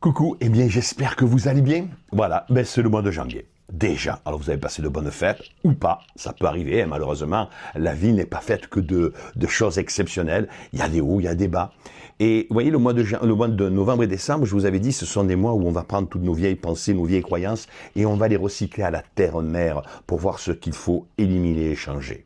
Coucou, eh bien j'espère que vous allez bien. Voilà, ben c'est le mois de janvier. Déjà, alors vous avez passé de bonnes fêtes, ou pas, ça peut arriver, hein, malheureusement, la vie n'est pas faite que de choses exceptionnelles, il y a des hauts, il y a des bas. Et vous voyez, le mois de novembre et décembre, je vous avais dit, ce sont des mois où on va prendre toutes nos vieilles pensées, nos vieilles croyances, et on va les recycler à la terre-mère pour voir ce qu'il faut éliminer et changer.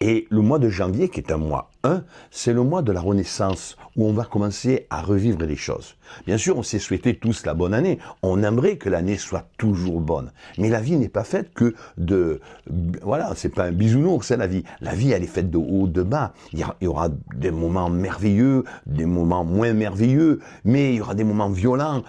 Et le mois de janvier, qui est un mois 1, c'est le mois de la renaissance, où on va commencer à revivre les choses. Bien sûr, on s'est souhaité tous la bonne année. On aimerait que l'année soit toujours bonne. Mais la vie n'est pas faite que de... Voilà, c'est pas un bisounours, c'est la vie. La vie, elle est faite de haut, de bas. Il y aura des moments merveilleux, des moments moins merveilleux, mais il y aura des moments violents,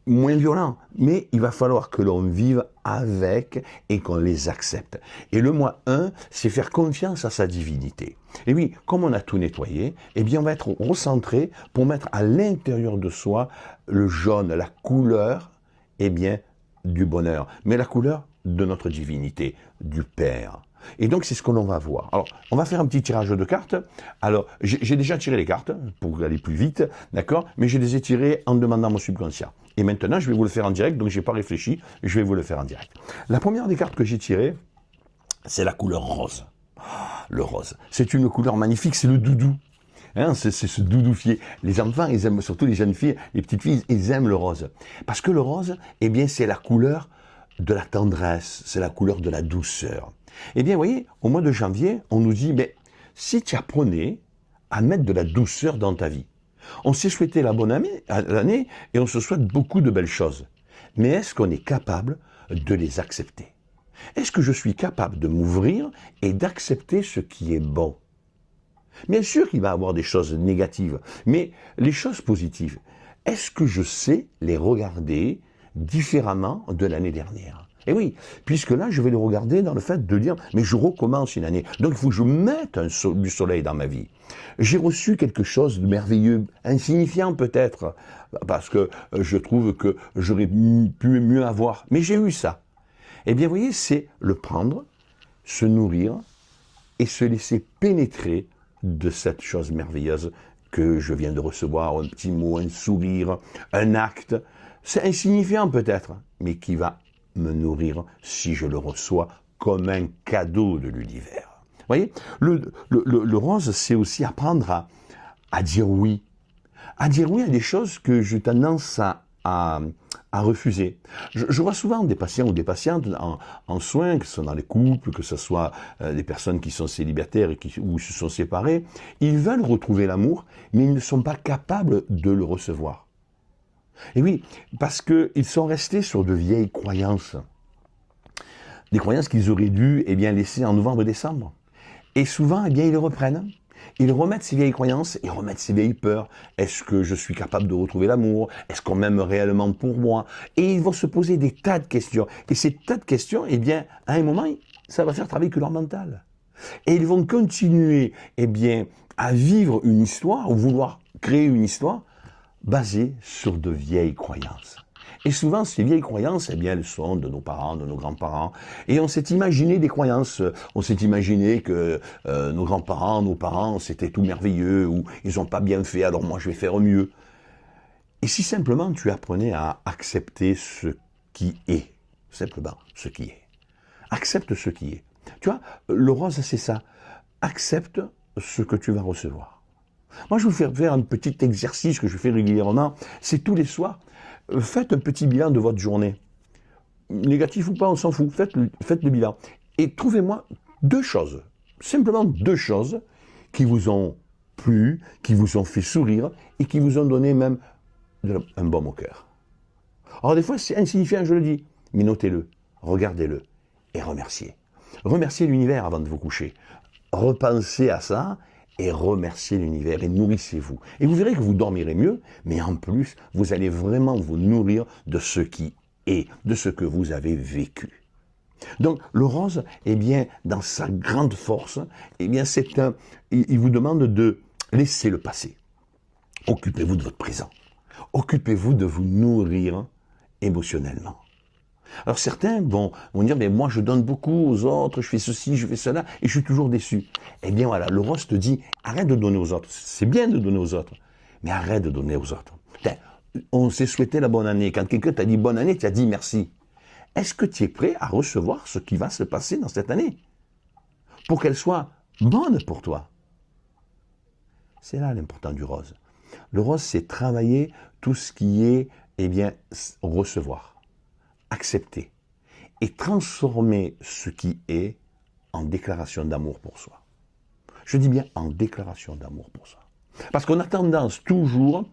moins violents, mais il va falloir que l'on vive avec et qu'on les accepte. Et le mois 1, c'est faire confiance à sa divinité. Et oui, comme on a tout nettoyé, eh bien on va être recentré pour mettre à l'intérieur de soi le jaune, la couleur, eh bien, du bonheur, mais la couleur de notre divinité, du Père. Et donc, c'est ce que l'on va voir. Alors, on va faire un petit tirage de cartes. Alors, j'ai déjà tiré les cartes pour aller plus vite, d'accord? Mais je les ai tirées en demandant à mon subconscient. Et maintenant, je vais vous le faire en direct, donc je n'ai pas réfléchi, je vais vous le faire en direct. La première des cartes que j'ai tirées, c'est la couleur rose. Le rose. C'est une couleur magnifique, c'est le doudou. Hein, c'est ce doudoufier. Les enfants, ils aiment, surtout les jeunes filles, les petites filles, ils aiment le rose. Parce que le rose, eh bien, c'est la couleur de la tendresse, c'est la couleur de la douceur. Eh bien, vous voyez, au mois de janvier, on nous dit, mais si tu apprenais à mettre de la douceur dans ta vie, on s'est souhaité la bonne année et on se souhaite beaucoup de belles choses. Mais est-ce qu'on est capable de les accepter? Est-ce que je suis capable de m'ouvrir et d'accepter ce qui est bon? Bien sûr qu'il va y avoir des choses négatives, mais les choses positives, est-ce que je sais les regarder différemment de l'année dernière? Et oui, puisque là, je vais le regarder dans le fait de dire, mais je recommence une année. Donc, il faut que je mette du soleil dans ma vie. J'ai reçu quelque chose de merveilleux, insignifiant peut-être, parce que je trouve que j'aurais pu mieux avoir. Mais j'ai eu ça. Eh bien, vous voyez, c'est le prendre, se nourrir et se laisser pénétrer de cette chose merveilleuse que je viens de recevoir, un petit mot, un sourire, un acte. C'est insignifiant peut-être, mais qui va me nourrir si je le reçois comme un cadeau de l'univers. Vous voyez, le rose, c'est aussi apprendre à dire oui. À dire oui à des choses que j'ai tendance à refuser. Je vois souvent des patients ou des patientes en soins, que ce soit dans les couples, que ce soit des personnes qui sont célibataires ou se sont séparées, ils veulent retrouver l'amour, mais ils ne sont pas capables de le recevoir. Et oui, parce qu'ils sont restés sur de vieilles croyances. Des croyances qu'ils auraient dû laisser en novembre-décembre. Et souvent, ils les reprennent. Ils remettent ces vieilles croyances et remettent ces vieilles peurs. Est-ce que je suis capable de retrouver l'amour? Est-ce qu'on m'aime réellement pour moi? Et ils vont se poser des tas de questions. Et ces tas de questions, à un moment, ça va faire travailler que leur mental. Et ils vont continuer, à vivre une histoire ou vouloir créer une histoire basée sur de vieilles croyances. Et souvent, ces vieilles croyances, elles sont de nos parents, de nos grands-parents. Et on s'est imaginé des croyances. On s'est imaginé que nos grands-parents, nos parents, c'était tout merveilleux, ou ils n'ont pas bien fait, alors moi je vais faire mieux. Et si simplement tu apprenais à accepter ce qui est, simplement ce qui est. Accepte ce qui est. Tu vois, le rose, c'est ça. Accepte ce que tu vas recevoir. Moi, je vais vous faire un petit exercice que je fais régulièrement. C'est tous les soirs. Faites un petit bilan de votre journée. Négatif ou pas, on s'en fout. Faites le bilan. Et trouvez-moi deux choses, simplement deux choses, qui vous ont plu, qui vous ont fait sourire et qui vous ont donné même un baume au cœur. Alors des fois, c'est insignifiant, je le dis, mais notez-le, regardez-le et remerciez. Remerciez l'univers avant de vous coucher. Repensez à ça et remerciez l'univers et nourrissez-vous. Et vous verrez que vous dormirez mieux, mais en plus, vous allez vraiment vous nourrir de ce qui est, de ce que vous avez vécu. Donc, le rose, dans sa grande force, il vous demande de laisser le passé. Occupez-vous de votre présent. Occupez-vous de vous nourrir émotionnellement. Alors certains vont dire, mais moi je donne beaucoup aux autres, je fais ceci, je fais cela, et je suis toujours déçu. Eh bien voilà, le rose te dit, arrête de donner aux autres. C'est bien de donner aux autres, mais arrête de donner aux autres. on s'est souhaité la bonne année. Quand quelqu'un t'a dit bonne année, tu as dit merci. Est-ce que tu es prêt à recevoir ce qui va se passer dans cette année pour qu'elle soit bonne pour toi? C'est là l'important du rose. Le rose, c'est travailler tout ce qui est, eh bien, recevoir, accepter et transformer ce qui est en déclaration d'amour pour soi. Je dis bien en déclaration d'amour pour soi. Parce qu'on a tendance toujours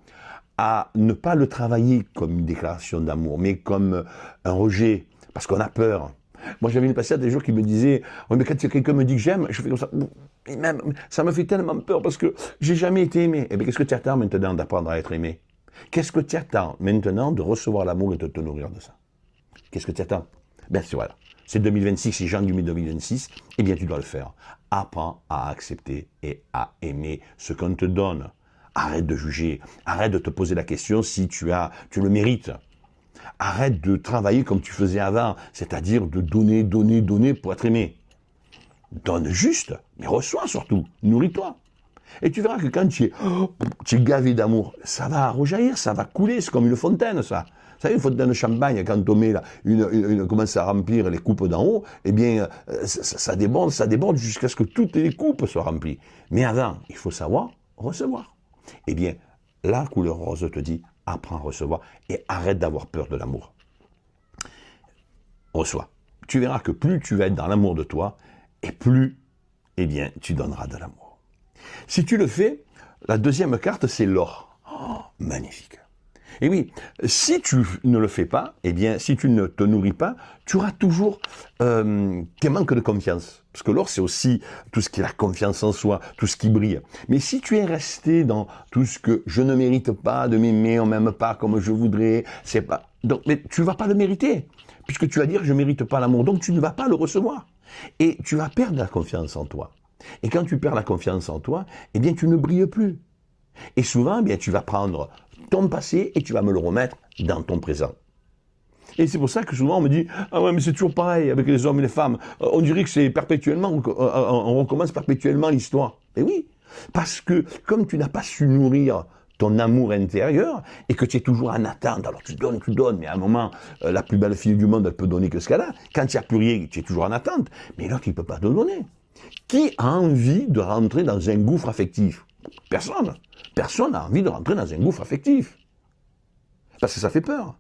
à ne pas le travailler comme une déclaration d'amour, mais comme un rejet, parce qu'on a peur. Moi, j'avais une patiente des jours qui me disait, oui, mais quand quelqu'un me dit que j'aime, je fais comme ça. Et même, ça me fait tellement peur parce que j'ai jamais été aimé. Eh bien, qu'est-ce que tu attends maintenant d'apprendre à être aimé? Qu'est-ce que tu attends maintenant de recevoir l'amour et de te nourrir de ça? Qu'est-ce que tu attends? Ben, voilà. C'est 2026, c'est janvier 2026. Eh bien, tu dois le faire. Apprends à accepter et à aimer ce qu'on te donne. Arrête de juger. Arrête de te poser la question si tu le mérites. Arrête de travailler comme tu faisais avant, c'est-à-dire de donner, donner, donner pour être aimé. Donne juste, mais reçois surtout. Nourris-toi. Et tu verras que quand tu es gavé d'amour, ça va rejaillir, ça va couler, c'est comme une fontaine, ça. Vous savez, une fontaine de champagne, quand on met là, commence à remplir les coupes d'en haut, eh bien, ça déborde jusqu'à ce que toutes les coupes soient remplies. Mais avant, il faut savoir recevoir. Eh bien, la couleur rose te dit, apprends à recevoir et arrête d'avoir peur de l'amour. Reçois. Tu verras que plus tu vas être dans l'amour de toi, et plus, eh bien, tu donneras de l'amour. Si tu le fais, la deuxième carte, c'est l'or. Oh, magnifique. Et oui, si tu ne le fais pas, eh bien, si tu ne te nourris pas, tu auras toujours tes manques de confiance. Parce que l'or, c'est aussi tout ce qui est la confiance en soi, tout ce qui brille. Mais si tu es resté dans tout ce que je ne mérite pas de m'aimer, on m'aime pas comme je voudrais, c'est pas. Donc, mais tu vas pas le mériter. Puisque tu vas dire, je ne mérite pas l'amour, donc tu ne vas pas le recevoir. Et tu vas perdre la confiance en toi. Et quand tu perds la confiance en toi, eh bien, tu ne brilles plus. Et souvent, eh bien, tu vas prendre ton passé et tu vas me le remettre dans ton présent. Et c'est pour ça que souvent on me dit « Ah ouais, mais c'est toujours pareil avec les hommes et les femmes. On dirait que c'est perpétuellement, on recommence perpétuellement l'histoire. » Et oui, parce que comme tu n'as pas su nourrir ton amour intérieur et que tu es toujours en attente, alors tu donnes, mais à un moment, la plus belle fille du monde, elle peut donner que ce qu'elle a. Quand il n'y a plus rien, tu es toujours en attente, mais l'autre, il ne peut pas te donner. Qui a envie de rentrer dans un gouffre affectif? Personne. Personne n'a envie de rentrer dans un gouffre affectif. Parce que ça fait peur.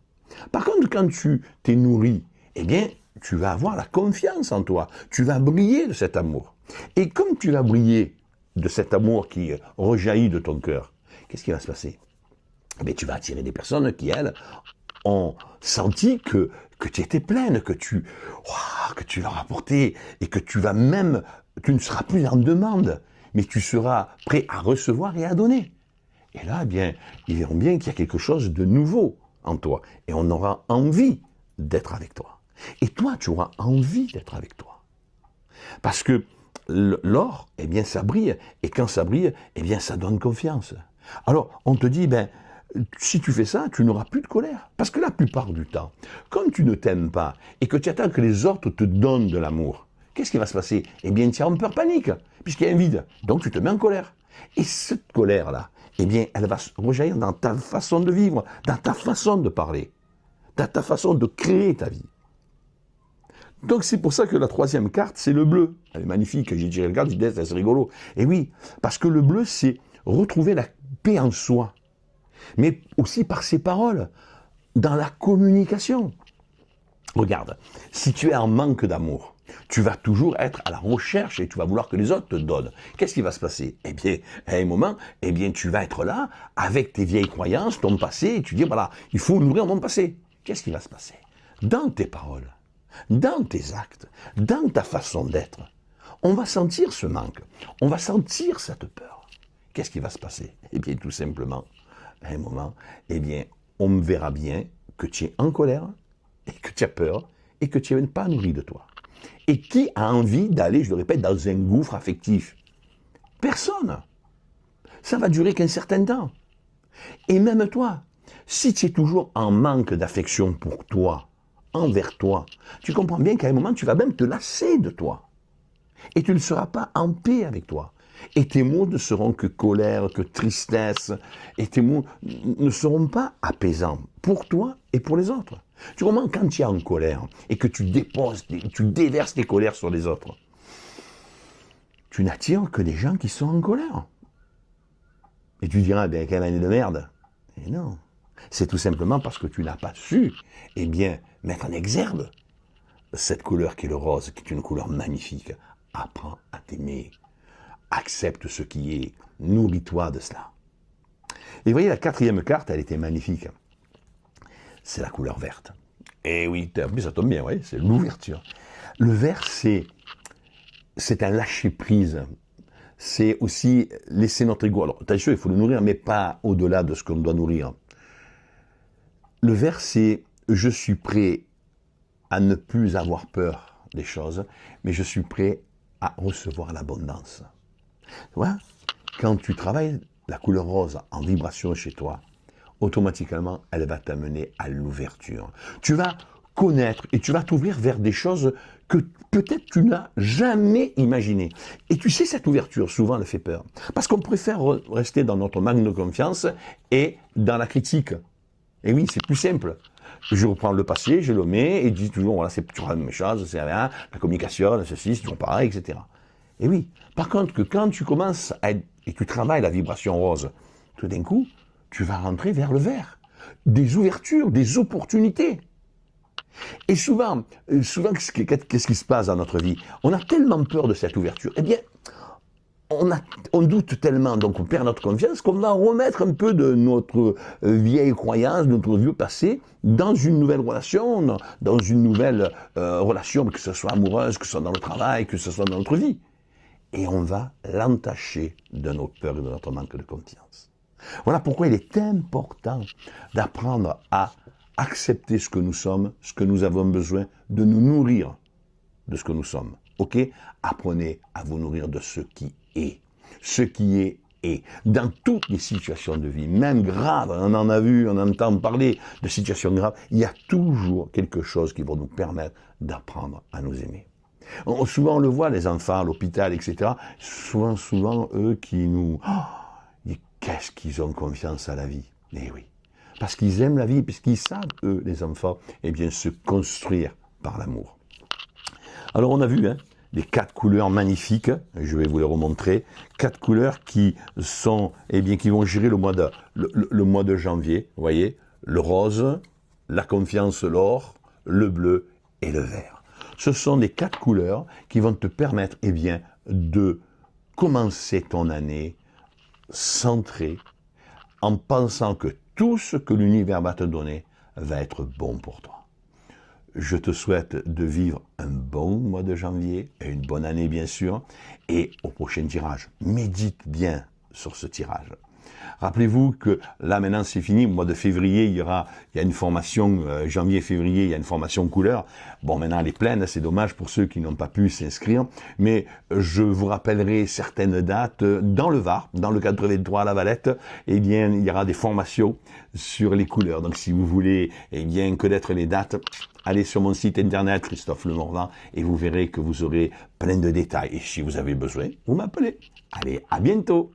Par contre, quand tu t'es nourri, eh bien, tu vas avoir la confiance en toi. Tu vas briller de cet amour. Et comme tu vas briller de cet amour qui rejaillit de ton cœur, qu'est-ce qui va se passer? Eh bien, tu vas attirer des personnes qui, elles, ont senti que tu étais pleine, que tu leur apportais, et que tu ne seras plus en demande, mais tu seras prêt à recevoir et à donner. Et là, eh bien, ils verront bien qu'il y a quelque chose de nouveau en toi. Et on aura envie d'être avec toi. Et toi, tu auras envie d'être avec toi. Parce que l'or, eh bien, ça brille. Et quand ça brille, eh bien, ça donne confiance. Alors, on te dit, ben, si tu fais ça, tu n'auras plus de colère. Parce que la plupart du temps, comme tu ne t'aimes pas et que tu attends que les autres te donnent de l'amour, qu'est-ce qui va se passer? Eh bien, tu as une peur panique, puisqu'il y a un vide. Donc, tu te mets en colère. Et cette colère-là, eh bien, elle va rejaillir dans ta façon de vivre, dans ta façon de parler, dans ta façon de créer ta vie. Donc, c'est pour ça que la troisième carte, c'est le bleu. Elle est magnifique. J'ai tiré le carte, j'ai dit, c'est rigolo. Et oui, parce que le bleu, c'est retrouver la paix en soi, mais aussi par ses paroles, dans la communication. Regarde, si tu es en manque d'amour, tu vas toujours être à la recherche et tu vas vouloir que les autres te donnent. Qu'est-ce qui va se passer? Eh bien, à un moment, eh bien, tu vas être là avec tes vieilles croyances, ton passé, et tu dis, voilà, il faut nourrir mon passé. Qu'est-ce qui va se passer? Dans tes paroles, dans tes actes, dans ta façon d'être, on va sentir ce manque, on va sentir cette peur. Qu'est-ce qui va se passer? Eh bien, tout simplement, à un moment, eh bien, on me verra bien que tu es en colère, et que tu as peur, et que tu n'es pas nourri de toi. Et qui a envie d'aller, je le répète, dans un gouffre affectif? Personne. Ça va durer qu'un certain temps. Et même toi, si tu es toujours en manque d'affection pour toi, envers toi, tu comprends bien qu'à un moment, tu vas même te lasser de toi. Et tu ne seras pas en paix avec toi. Et tes mots ne seront que colère, que tristesse, et tes mots ne seront pas apaisants pour toi et pour les autres. Tu comprends, quand tu es en colère et que tu déverses tes colères sur les autres, tu n'attires que des gens qui sont en colère. Et tu diras, ben, quelle année de merde. Et non. C'est tout simplement parce que tu n'as pas su, eh bien, mettre en exergue cette couleur qui est le rose, qui est une couleur magnifique. Apprends à t'aimer. Accepte ce qui est. Nourris-toi de cela. Et vous voyez, la quatrième carte, elle était magnifique. C'est la couleur verte. Et oui, en plus ça tombe bien, oui, c'est l'ouverture. Le vert, c'est un lâcher-prise. C'est aussi laisser notre ego. Alors, attention, il faut le nourrir, mais pas au-delà de ce qu'on doit nourrir. Le vert, c'est je suis prêt à ne plus avoir peur des choses, mais je suis prêt à recevoir l'abondance. Tu vois, quand tu travailles la couleur rose en vibration chez toi, automatiquement, elle va t'amener à l'ouverture. Tu vas connaître et tu vas t'ouvrir vers des choses que peut-être tu n'as jamais imaginées. Et tu sais, cette ouverture, souvent, elle fait peur. Parce qu'on préfère rester dans notre manque de confiance et dans la critique. Et oui, c'est plus simple. Je reprends le passé, je le mets et je dis toujours, voilà, c'est toujours la même chose, c'est rien, la communication, ceci, c'est toujours pareil, etc. Et oui. Par contre, que quand tu commences et tu travailles la vibration rose, tout d'un coup, tu vas rentrer vers le vert. Des ouvertures, des opportunités. Et souvent, qu'est-ce qui se passe dans notre vie? On a tellement peur de cette ouverture. Eh bien, on doute tellement, donc on perd notre confiance, qu'on va remettre un peu de notre vieille croyance, de notre vieux passé, dans une nouvelle relation, dans une nouvelle relation, que ce soit amoureuse, que ce soit dans le travail, que ce soit dans notre vie. Et on va l'entacher de nos peurs et de notre manque de confiance. Voilà pourquoi il est important d'apprendre à accepter ce que nous sommes, ce que nous avons besoin, de nous nourrir de ce que nous sommes. Ok? Apprenez à vous nourrir de ce qui est. Ce qui est. Dans toutes les situations de vie, même graves, on en a vu, on entend parler de situations graves, il y a toujours quelque chose qui va nous permettre d'apprendre à nous aimer. Souvent on le voit, les enfants à l'hôpital, etc. Souvent eux qui nous... qu'est-ce qu'ils ont confiance à la vie? Eh oui. Parce qu'ils aiment la vie, puisqu'ils savent, eux, les enfants, eh bien, se construire par l'amour. Alors, on a vu, les 4 couleurs magnifiques, je vais vous les remontrer, 4 couleurs qui sont, eh bien, qui vont gérer le mois de janvier, vous voyez, le rose, la confiance, l'or, le bleu et le vert. Ce sont les 4 couleurs qui vont te permettre, eh bien, de commencer ton année centré, en pensant que tout ce que l'univers va te donner va être bon pour toi. Je te souhaite de vivre un bon mois de janvier et une bonne année bien sûr, et au prochain tirage. Médite bien sur ce tirage. Rappelez-vous que là maintenant c'est fini, au mois de février il y a une formation, janvier-février il y a une formation couleur. Bon maintenant elle est pleine, c'est dommage pour ceux qui n'ont pas pu s'inscrire, mais je vous rappellerai certaines dates dans le Var, dans le 83 à La Valette, eh bien il y aura des formations sur les couleurs. Donc si vous voulez eh bien connaître les dates, allez sur mon site internet Christophe Lemorvan et vous verrez que vous aurez plein de détails. Et si vous avez besoin, vous m'appelez. Allez, à bientôt!